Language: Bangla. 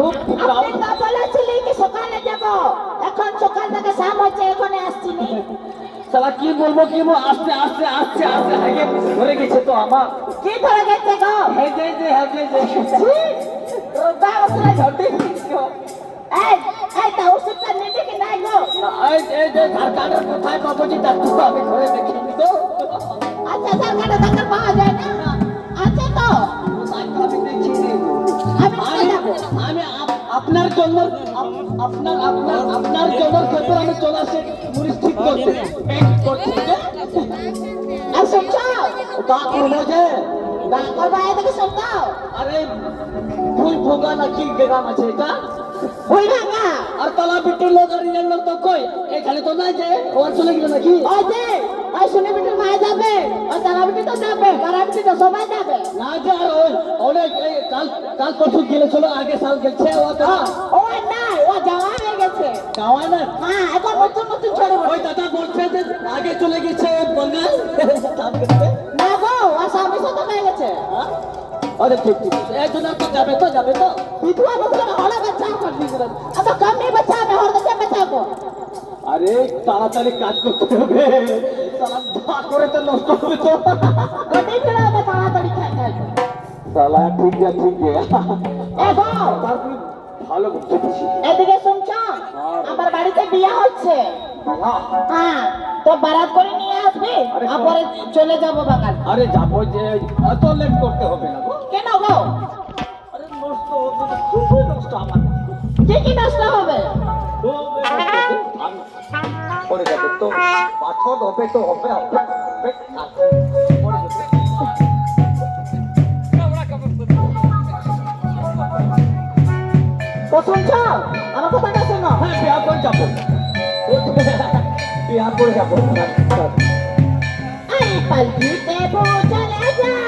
খুব আপনি তো বলেছিলি কি সকালে যাব, এখন সকাল থেকে শাম হচ্ছে এখানে আসছি নি। সালা কি বলবো আস্তে আস্তে আস্তে আস্তে আগে ধরে গেছে তো আমার। কি ধরে গেছে গো? হ্যাঁ যে রোগা ওখানে ঝড়ে গেছো। এই এই তা ওষুধটা নেবে কি নাই গো? এই যে ঝাড়খণ্ডের কোথায় পাবো যে ডাক্তার তো আমি ঘরে দেখিনি তো। আচ্ছা সরকারে ডাক্তার পাওয়া যায় না? আছে তো। ডাক্তার আমি দেখিনি। আমি কোথায় যাবো? আমি আপনার জন্য আপনার জন্য ক্ষেত্রে আমি চলে আসি মুড়ি ঠিক করতে করছি যে আর শুনছো? তা করবো যে ডাক্তার বাইরে থেকে শুনতো? আরে ভুল ভোগা নাকি গ্রাম আছে এটা ওই ভাঙা আর তলা বিটির লোক আর রিয়ার লোক তো কই এখানে তো নাই যে ওর চলে গেল নাকি ওই যে ওই শুনে বিটির মায়ে যাবে, ওই তারা বিটি তো যাবে, তারা বিটি তো সবাই যাবে। না যে আর ওই অনেক কাল কাল পরশু গেলে চলো আগে সাল গেছে ও তো ওই নাই, ও যাওয়া হয়ে গেছে। গাওয়া না হ্যাঁ এখন নতুন নতুন ছেড়ে ওই দাদা বলছে যে আগে চলে গেছে বঙ্গাল কাম করতে না গো, ও স্বামী সাথে হয়ে গেছে। আরে ঠিক এই জন্য তো যাবে তো বিধবা বলছে হলে বাচ্চা করবি করে, अब कम नहीं बच्चा में और बच्चा बच्चा को। আরে তাড়াতাড়ি কাজ করতে হবে সালা ধা করে তো নষ্ট হবে তো गड्डी खड़ा में ताड़ाताड़ी खाए সালা ঠিক আছে ए गो তারপরে ভালো বুঝতেছি এদিকে শুনছো, আমার বাড়িতে বিয়ে হচ্ছে। হ্যাঁ তো বারাত করে নিয়ে আসবি, তারপরে চলে যাবো বাগান। আরে যাবো যে এত লেট করতে হবে না গো কেন গো? আরে নষ্ট হবে না, খুবই নষ্ট আমার কি কি নষ্ট হবে? পড়ে যাবে তো পাথর হবে তো হবে পড়ে যাবে তো শুনছো আমার কথাটা শোনো। হ্যাঁ বিয়া করে যাবো বিয়া করে যাবো আরে পালকিতে বউ চলে যায়